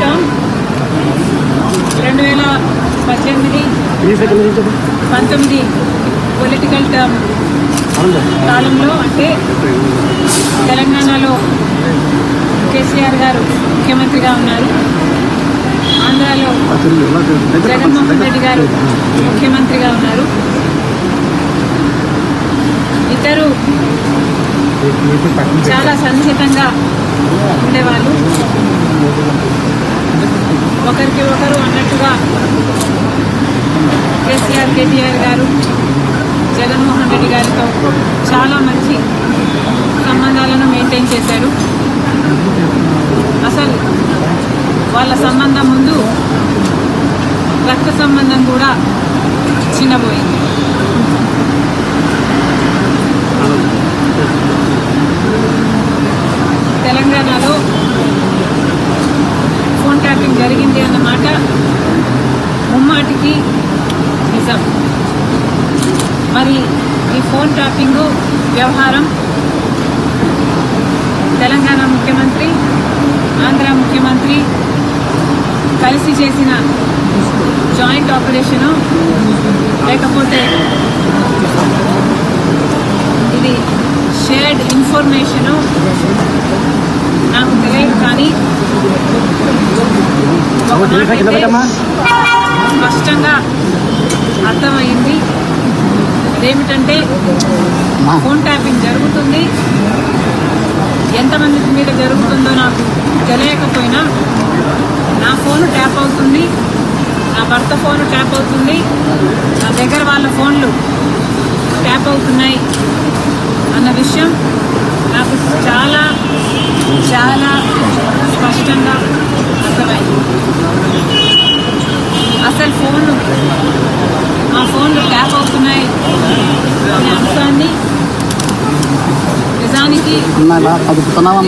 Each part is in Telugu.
టర్మ్ 2018-19 పొలిటికల్ టర్మ్ కాలంలో అంటే తెలంగాణలో కేసీఆర్ గారు ముఖ్యమంత్రిగా ఉన్నారు, ఆంధ్రాలో జగన్మోహన్ రెడ్డి గారు ముఖ్యమంత్రిగా ఉన్నారు. ఇద్దరు చాలా సన్నిహితంగా ఉండేవాళ్ళు, ఒకరికి ఒకరు అన్నట్టుగా కేసీఆర్ కేటీఆర్ గారు జగన్మోహన్ రెడ్డి గారితో చాలా మంచి సంబంధాలను మెయింటైన్ చేశారు. అసలు వాళ్ళ సంబంధం ముందు రక్త సంబంధం కూడా చిన్నబోయింది. తెలంగాణలో ఫోన్ ట్యాపింగ్ జరిగింది అన్నమాట ముమ్మాటికి నిజం. మరి ఈ ఫోన్ ట్యాపింగ్ వ్యవహారం తెలంగాణ ముఖ్యమంత్రి, ఆంధ్ర ముఖ్యమంత్రి కలిసి చేసిన జాయింట్ ఆపరేషను లేకపోతే ఇది షేర్డ్ ఇన్ఫర్మేషను నాకు తెలియదు, కానీ స్పష్టంగా అర్థమైంది. అదేమిటంటే ఫోన్ ట్యాపింగ్ జరుగుతుంది, ఎంతమంది మీద జరుగుతుందో నాకు తెలియకపోయినా నా ఫోన్ ట్యాప్ అవుతుంది, నా భర్త ఫోన్ ట్యాప్ అవుతుంది, నా దగ్గర వాళ్ళ ఫోన్లు ట్యాప్ అవుతున్నాయి అన్న విషయం నాకు చాలా చాలా స్పష్టంగా అర్థమైంది. అసలు మా ఫోన్లు ట్యాప్ అవుతున్నాయి అనే అంశాన్ని నిజానికి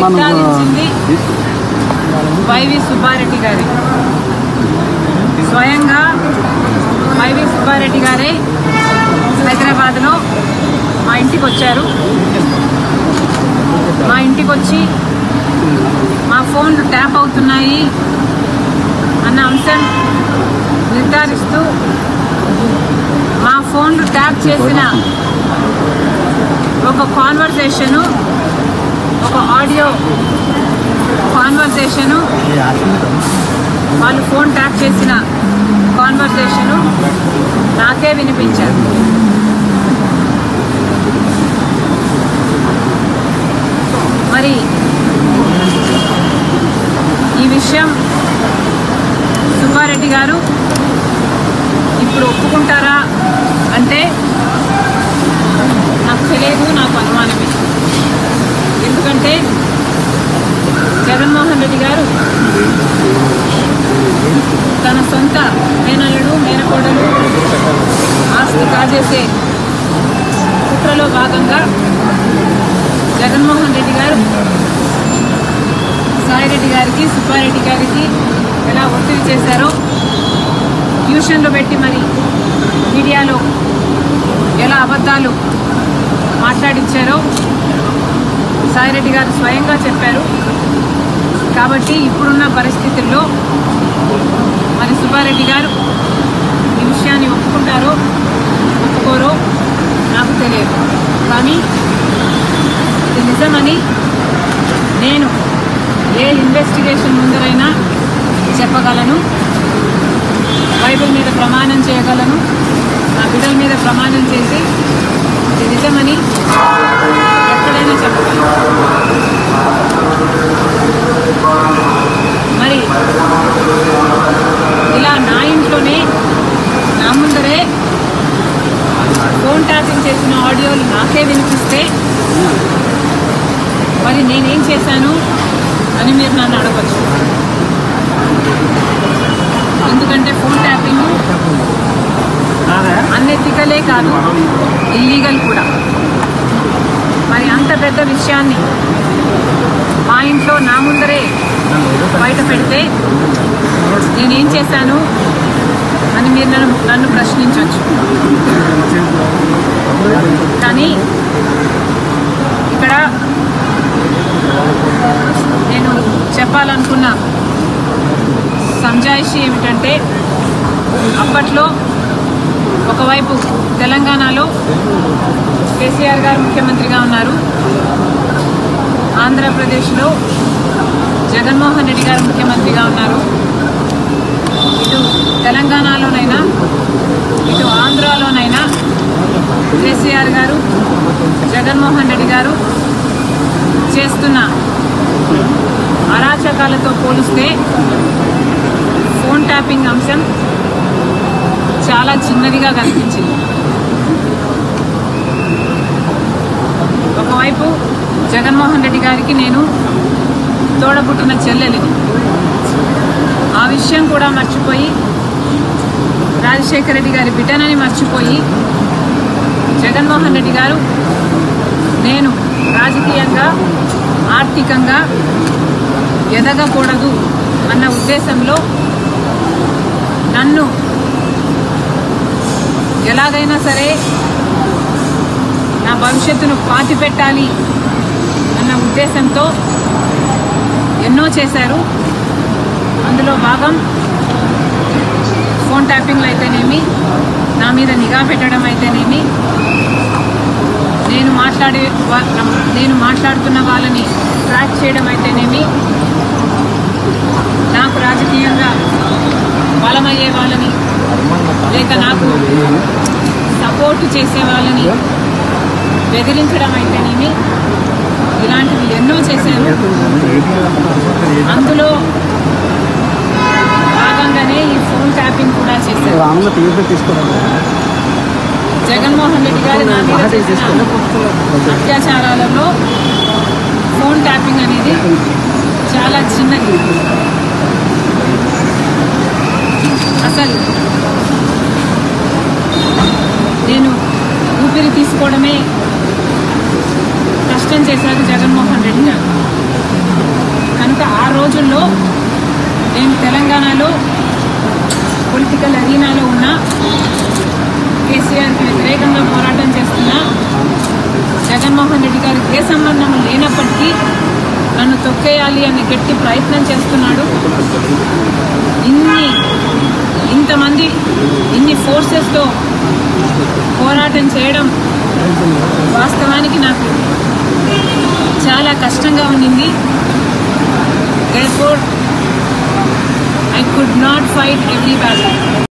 నిర్ధారించింది వైవి సుబ్బారెడ్డి గారే. స్వయంగా వైవి సుబ్బారెడ్డి గారే హైదరాబాద్లో మా ఇంటికి వచ్చారు. మా ఇంటికి వచ్చి మా ఫోన్లు ట్యాప్ అవుతున్నాయి అన్న అంశం నిర్ధారిస్తూ మా ఫోన్లు ట్యాప్ చేసిన ఒక కాన్వర్సేషను, ఒక ఆడియో కాన్వర్సేషను, వాళ్ళు ఫోన్ ట్యాప్ చేసిన కాన్వర్సేషను నాకే వినిపించారు. మరి ఈ విషయం సుబ్బారెడ్డి గారు ఇప్పుడు ఒప్పుకుంటారా అంటే నాకు తెలియదు, నాకు అనుమానమే. ఎందుకంటే జగన్మోహన్ రెడ్డి గారు తన సొంత మేనల్లుడు మేనకోడలు ఆస్తి కాజేసే కుట్రలో భాగంగా జగన్మోహన్ రెడ్డి గారు సాయిరెడ్డి గారికి, సుబ్బారెడ్డి గారికి ఎలా ఒత్తిడి చేశారో, ట్యూషన్లో పెట్టి మరి మీడియాలో ఎలా అబద్ధాలు మాట్లాడించారో సాయిరెడ్డి గారు స్వయంగా చెప్పారు. కాబట్టి ఇప్పుడున్న పరిస్థితుల్లో మరి సుబ్బారెడ్డి గారు ఈ విషయాన్ని ఒప్పుకుంటారో ఒప్పుకోరో నాకు తెలియదు, కానీ ఇది నిజమని నేను ఏ ఇన్వెస్టిగేషన్ ముందరైనా చెప్పగలను, బైబిల్ మీద ప్రమాణం చేయగలను, నా బిడ్డల మీద ప్రమాణం చేసి ఇది నిజమని ఎక్కడైనా చెప్పగలను. మరి ఇలా నా ఇంట్లోనే నా ముందరే ఫోన్ ట్యాపింగ్ చేసిన ఆడియోలు నాకే వినిపిస్తే మరి నేనేం చేశాను అని మీరు నన్ను అడగచ్చు. ఎందుకంటే ఫోన్ ట్యాపింగ్ అన్ఎథికలే కాదు, ఇల్లీగల్ కూడా. మరి అంత పెద్ద విషయాన్ని మా ఇంట్లో నా ముందరే బయట పెడితే నేనేం చేశాను అని మీరు నన్ను ప్రశ్నించవచ్చు. కానీ ఇక్కడ నేను చెప్పాలనుకున్న సంజాయిషి ఏమిటంటే, అప్పట్లో ఒకవైపు తెలంగాణలో కేసీఆర్ గారు ముఖ్యమంత్రిగా ఉన్నారు, ఆంధ్రప్రదేశ్లో జగన్మోహన్ రెడ్డి గారు ముఖ్యమంత్రిగా ఉన్నారు. ఇటు తెలంగాణలోనైనా ఇటు ఆంధ్రాలోనైనా కేసీఆర్ గారు జగన్మోహన్ రెడ్డి గారు చేస్తున్న అరాచకాలతో పోలిస్తే ఫోన్ ట్యాపింగ్ అంశం చాలా చిన్నదిగా కనిపించింది. ఒకవైపు జగన్మోహన్ రెడ్డి గారికి నేను తోడబుట్టిన చెల్లెలిని, ఆ విషయం కూడా మర్చిపోయి రాజశేఖర రెడ్డి గారి బిడ్డనని మర్చిపోయి జగన్మోహన్ రెడ్డి గారు నేను రాజకీయంగా ఆర్థికంగా ఎదగకూడదు అన్న ఉద్దేశంలో నన్ను ఎలాగైనా సరే నా భవిష్యత్తును పాతి పెట్టాలి అన్న ఉద్దేశంతో ఎన్నో చేశారు. అందులో భాగం ఫోన్ ట్యాపింగ్లు అయితేనేమి, నా మీద నిఘా పెట్టడం అయితేనేమి, నేను మాట్లాడుతున్న వాళ్ళని ట్రాక్ చేయడం అయితేనేమి, నాకు రాజకీయంగా బలమయ్యే వాళ్ళని లేక నాకు సపోర్టు చేసే వాళ్ళని బెదిరించడం అయితేనేమి, ఇలాంటివి ఎన్నో చేశారు. అందులో భాగంగానే ఈ ఫోన్ ట్యాపింగ్ కూడా చేశారు. జగన్మోహన్ రెడ్డి గారు నా మీద చేసిన అత్యాచారాలలో ఫోన్ ట్యాపింగ్ అనేది చాలా చిన్నది. అసలు నేను ఊపిరి తీసుకోవడమే కష్టం చేశారు జగన్మోహన్ రెడ్డి గారు. కనుక ఆ రోజుల్లో నేను తెలంగాణలో పొలిటికల్ అరీనాలో ఉన్న కేసీఆర్కి వ్యతిరేకంగా పోరాటం చేస్తున్న జగన్మోహన్ రెడ్డి గారికి ఏ సంబంధం లేనప్పటికీ నన్ను తొక్కేయాలి అనే గట్టి ప్రయత్నం చేస్తున్నాడు. ఇంతమంది ఇన్ని ఫోర్సెస్తో పోరాటం చేయడం వాస్తవానికి నాకు చాలా కష్టంగా ఉండింది. Therefore, I could not fight every battle.